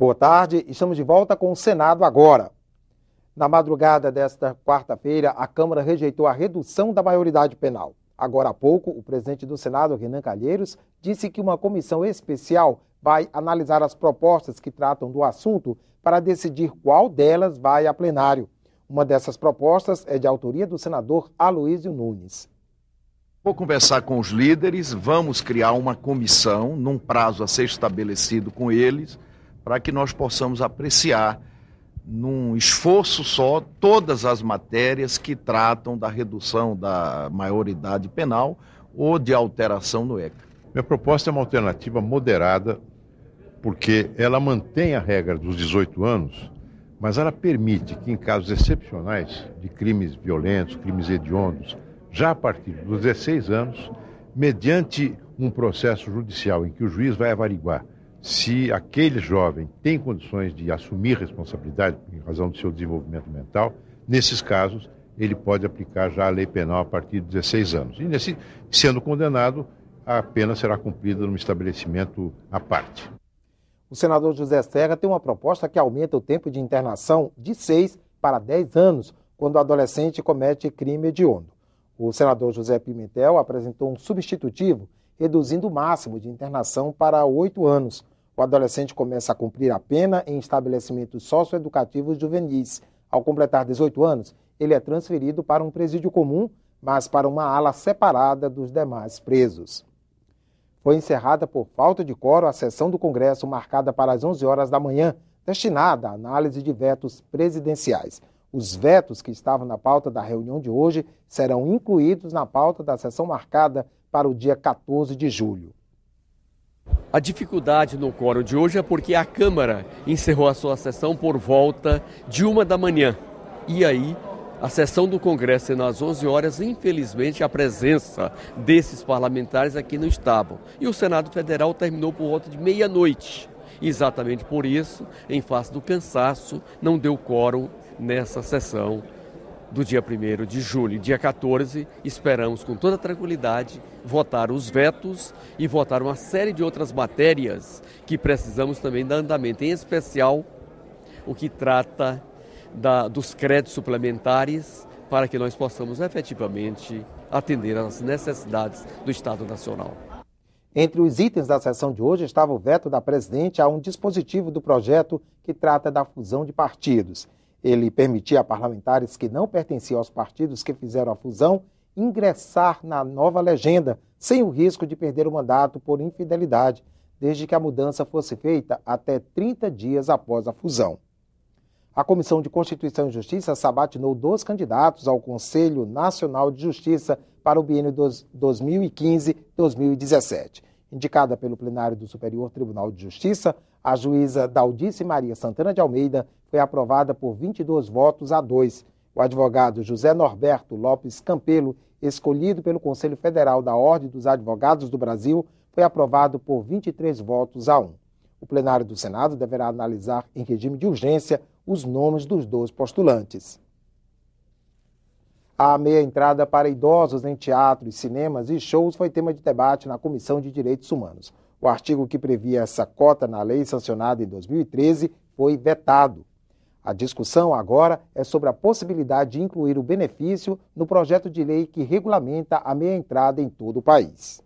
Boa tarde, estamos de volta com o Senado agora. Na madrugada desta quarta-feira, a Câmara rejeitou a redução da maioridade penal. Agora há pouco, o presidente do Senado, Renan Calheiros, disse que uma comissão especial vai analisar as propostas que tratam do assunto para decidir qual delas vai a plenário. Uma dessas propostas é de autoria do senador Aloísio Nunes. Vou conversar com os líderes, vamos criar uma comissão num prazo a ser estabelecido com eles, para que nós possamos apreciar, num esforço só, todas as matérias que tratam da redução da maioridade penal ou de alteração no ECA. Minha proposta é uma alternativa moderada, porque ela mantém a regra dos 18 anos, mas ela permite que, em casos excepcionais de crimes violentos, crimes hediondos, já a partir dos 16 anos, mediante um processo judicial em que o juiz vai averiguar se aquele jovem tem condições de assumir responsabilidade em razão do seu desenvolvimento mental, nesses casos ele pode aplicar já a lei penal a partir de 16 anos. E sendo condenado, a pena será cumprida num estabelecimento à parte. O senador José Serra tem uma proposta que aumenta o tempo de internação de 6 para 10 anos quando o adolescente comete crime hediondo. O senador José Pimentel apresentou um substitutivo, reduzindo o máximo de internação para 8 anos. O adolescente começa a cumprir a pena em estabelecimentos socioeducativos juvenis. Ao completar 18 anos, ele é transferido para um presídio comum, mas para uma ala separada dos demais presos. Foi encerrada por falta de quórum a sessão do Congresso marcada para as 11 horas da manhã, destinada à análise de vetos presidenciais. Os vetos que estavam na pauta da reunião de hoje serão incluídos na pauta da sessão marcada para o dia 14 de julho. A dificuldade no quórum de hoje é porque a Câmara encerrou a sua sessão por volta de 1 da manhã. E aí, a sessão do Congresso sendo às 11 horas, infelizmente, a presença desses parlamentares aqui não estavam. E o Senado Federal terminou por volta de meia-noite. Exatamente por isso, em face do cansaço, não deu quórum nessa sessão do dia 1º de julho. Dia 14, esperamos com toda tranquilidade votar os vetos e votar uma série de outras matérias que precisamos também dar andamento, em especial o que trata dos créditos suplementares para que nós possamos efetivamente atender às necessidades do Estado Nacional. Entre os itens da sessão de hoje estava o veto da presidente a um dispositivo do projeto que trata da fusão de partidos. Ele permitia a parlamentares que não pertenciam aos partidos que fizeram a fusão ingressar na nova legenda, sem o risco de perder o mandato por infidelidade, desde que a mudança fosse feita até 30 dias após a fusão. A Comissão de Constituição e Justiça sabatinou 2 candidatos ao Conselho Nacional de Justiça para o biênio 2015-2017. Indicada pelo plenário do Superior Tribunal de Justiça, a juíza Daldice Maria Santana de Almeida foi aprovada por 22 votos a 2. O advogado José Norberto Lopes Campelo, escolhido pelo Conselho Federal da Ordem dos Advogados do Brasil, foi aprovado por 23 votos a 1. O plenário do Senado deverá analisar em regime de urgência os nomes dos 2 postulantes. A meia entrada para idosos em teatros, cinemas e shows foi tema de debate na Comissão de Direitos Humanos. O artigo que previa essa cota na lei sancionada em 2013 foi vetado. A discussão agora é sobre a possibilidade de incluir o benefício no projeto de lei que regulamenta a meia entrada em todo o país.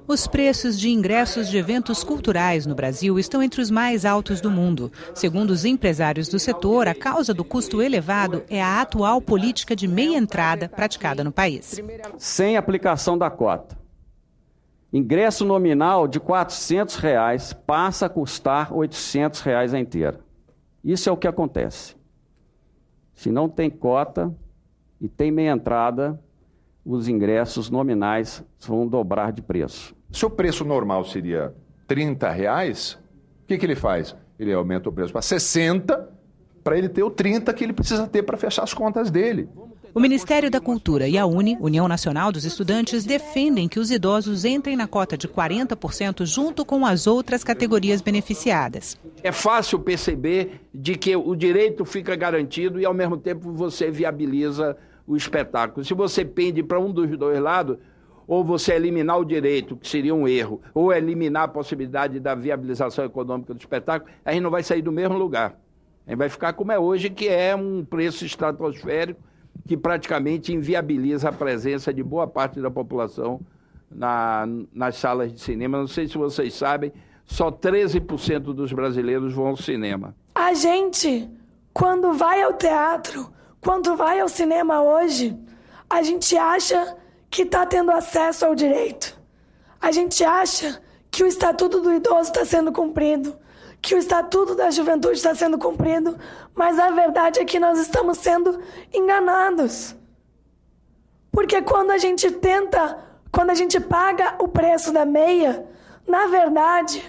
Os preços de ingressos de eventos culturais no Brasil estão entre os mais altos do mundo. Segundo os empresários do setor, a causa do custo elevado é a atual política de meia entrada praticada no país. Sem aplicação da cota, ingresso nominal de R$ 400 passa a custar R$ 800 a inteira. Isso é o que acontece. Se não tem cota e tem meia entrada, os ingressos nominais vão dobrar de preço. Se o preço normal seria R$ 30, o que ele faz? Ele aumenta o preço para 60, para ele ter o 30 que ele precisa ter para fechar as contas dele. O Ministério da Cultura e a União Nacional dos Estudantes, defendem que os idosos entrem na cota de 40% junto com as outras categorias beneficiadas. É fácil perceber de que o direito fica garantido e, ao mesmo tempo, você viabiliza o espetáculo. Se você pende para um dos dois lados, ou você eliminar o direito, que seria um erro, ou eliminar a possibilidade da viabilização econômica do espetáculo, a gente não vai sair do mesmo lugar. A gente vai ficar como é hoje, que é um preço estratosférico que praticamente inviabiliza a presença de boa parte da população nas salas de cinema. Não sei se vocês sabem, só 13% dos brasileiros vão ao cinema. A gente, quando vai ao teatro, quando vai ao cinema hoje, a gente acha que está tendo acesso ao direito. A gente acha que o Estatuto do Idoso está sendo cumprido, que o Estatuto da Juventude está sendo cumprido, mas a verdade é que nós estamos sendo enganados. Porque quando a gente paga o preço da meia, na verdade,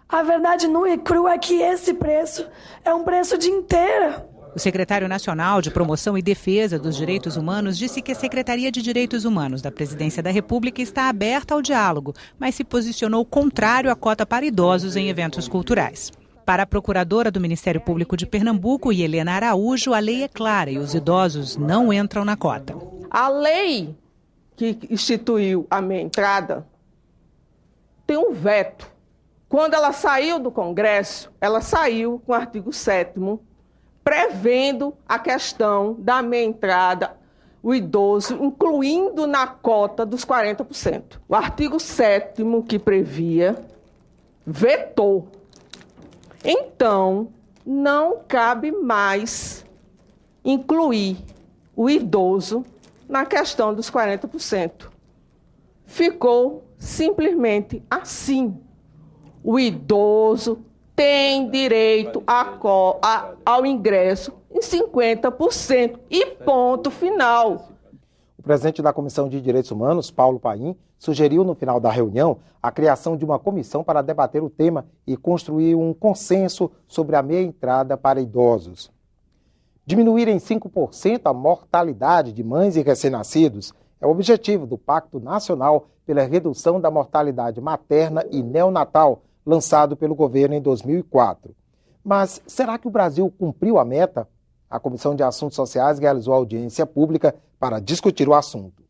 a verdade nua e crua é que esse preço é um preço de inteira. O secretário nacional de Promoção e Defesa dos Direitos Humanos disse que a Secretaria de Direitos Humanos da Presidência da República está aberta ao diálogo, mas se posicionou contrário à cota para idosos em eventos culturais. Para a procuradora do Ministério Público de Pernambuco, Helena Araújo, a lei é clara e os idosos não entram na cota. A lei que instituiu a meia entrada tem um veto. Quando ela saiu do Congresso, ela saiu com o artigo 7º, prevendo a questão da meia entrada, o idoso, incluindo na cota dos 40%. O artigo 7º que previa, vetou. Então, não cabe mais incluir o idoso na questão dos 40%. Ficou simplesmente assim. O idoso tem direito ao ingresso em 50% e ponto final. O presidente da Comissão de Direitos Humanos, Paulo Paim, sugeriu no final da reunião a criação de uma comissão para debater o tema e construir um consenso sobre a meia entrada para idosos. Diminuir em 5% a mortalidade de mães e recém-nascidos é o objetivo do Pacto Nacional pela Redução da Mortalidade Materna e Neonatal, lançado pelo governo em 2004. Mas será que o Brasil cumpriu a meta? A Comissão de Assuntos Sociais realizou audiência pública para discutir o assunto.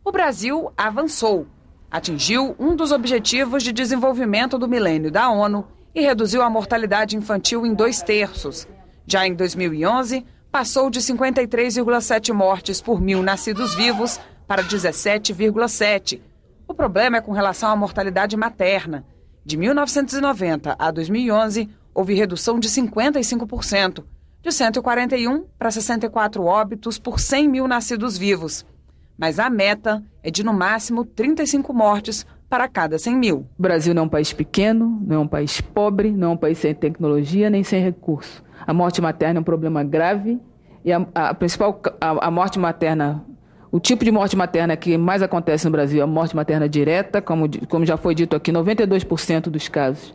O Brasil avançou, atingiu um dos objetivos de desenvolvimento do milênio da ONU e reduziu a mortalidade infantil em 2/3. Já em 2011, passou de 53,7 mortes por 1.000 nascidos vivos para 17,7. O problema é com relação à mortalidade materna. De 1990 a 2011, houve redução de 55%, de 141 para 64 óbitos por 100.000 nascidos vivos. Mas a meta é de, no máximo, 35 mortes para cada 100.000. O Brasil não é um país pequeno, não é um país pobre, não é um país sem tecnologia nem sem recurso. A morte materna é um problema grave e a morte materna, o tipo de morte materna que mais acontece no Brasil é a morte materna direta, como já foi dito aqui, 92% dos casos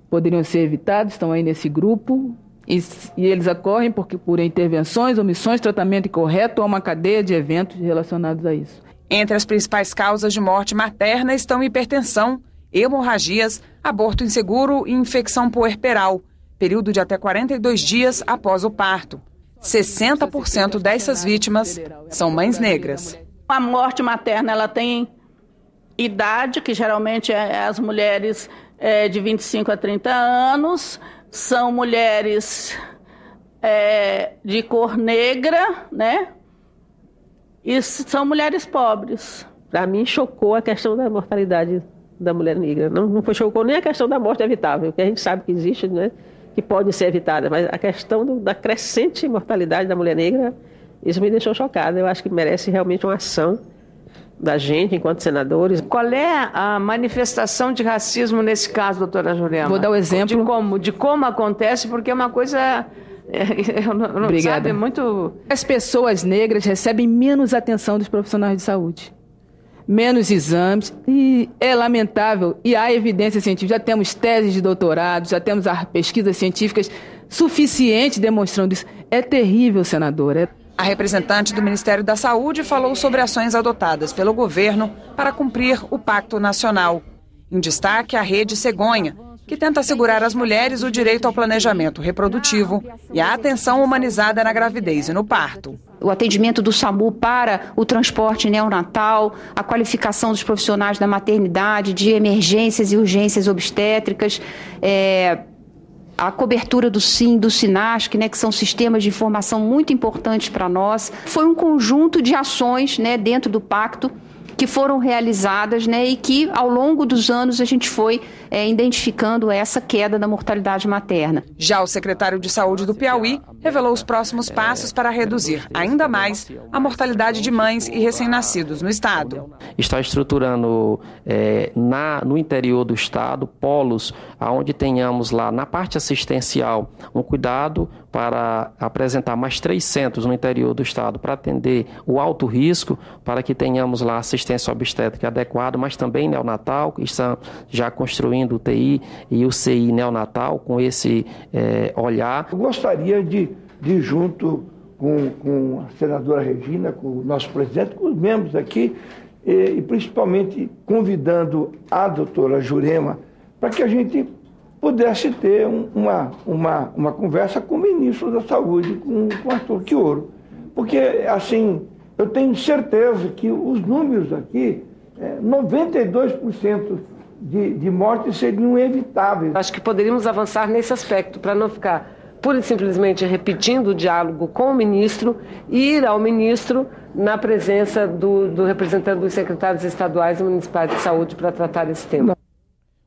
poderiam ser evitados, estão aí nesse grupo, e eles ocorrem por intervenções, omissões, tratamento incorreto ou uma cadeia de eventos relacionados a isso. Entre as principais causas de morte materna estão hipertensão, hemorragias, aborto inseguro e infecção puerperal, período de até 42 dias após o parto. 60% dessas vítimas são mães negras. A morte materna ela tem idade, que geralmente é as mulheres de 25 a 30 anos, são mulheres de cor negra, né? E são mulheres pobres. Para mim, chocou a questão da mortalidade da mulher negra. Não chocou nem a questão da morte evitável, que a gente sabe que existe, né? Que pode ser evitada, mas a questão da crescente mortalidade da mulher negra, isso me deixou chocada. Eu acho que merece realmente uma ação da gente, enquanto senadores. Qual é a manifestação de racismo nesse caso, doutora Jurema? Vou dar o exemplo. De como acontece, porque é uma coisa... Obrigada. Sabe, muito... As pessoas negras recebem menos atenção dos profissionais de saúde. Menos exames, e é lamentável, e há evidência científica, já temos teses de doutorado, já temos pesquisas científicas suficientes demonstrando isso. É terrível, senadora. A representante do Ministério da Saúde falou sobre ações adotadas pelo governo para cumprir o Pacto Nacional. Em destaque, a Rede Cegonha, que tenta assegurar às mulheres o direito ao planejamento reprodutivo e à atenção humanizada na gravidez e no parto. o atendimento do SAMU para o transporte neonatal, a qualificação dos profissionais da maternidade, de emergências e urgências obstétricas, a cobertura do SIM, do SINASC, que são sistemas de informação muito importantes para nós. Foi um conjunto de ações dentro do pacto que foram realizadas e que, ao longo dos anos, a gente foi identificando essa queda da mortalidade materna. Já o secretário de Saúde do Piauí revelou os próximos passos para reduzir ainda mais a mortalidade de mães e recém-nascidos no estado. Está estruturando no interior do estado polos onde tenhamos lá na parte assistencial um cuidado para apresentar mais 3 centros no interior do estado para atender o alto risco, para que tenhamos lá assistência obstétrica adequada, mas também neonatal, que estão já construindo o UTI e o CI neonatal com esse olhar. Eu gostaria de junto com a senadora Regina, com o nosso presidente, com os membros aqui, e principalmente convidando a doutora Jurema para que a gente pudesse ter uma conversa com o ministro da Saúde, com o Arthur Quioro. Porque, assim, eu tenho certeza que os números aqui, 92% de mortes seriam evitáveis. Acho que poderíamos avançar nesse aspecto, para não ficar pura e simplesmente repetindo o diálogo com o ministro, e ir ao ministro na presença do representante dos secretários estaduais e municipais de saúde para tratar esse tema.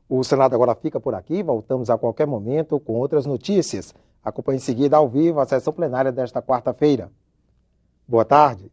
O Senado agora fica por aqui, voltamos a qualquer momento com outras notícias. Acompanhe em seguida ao vivo a sessão plenária desta quarta-feira. Boa tarde.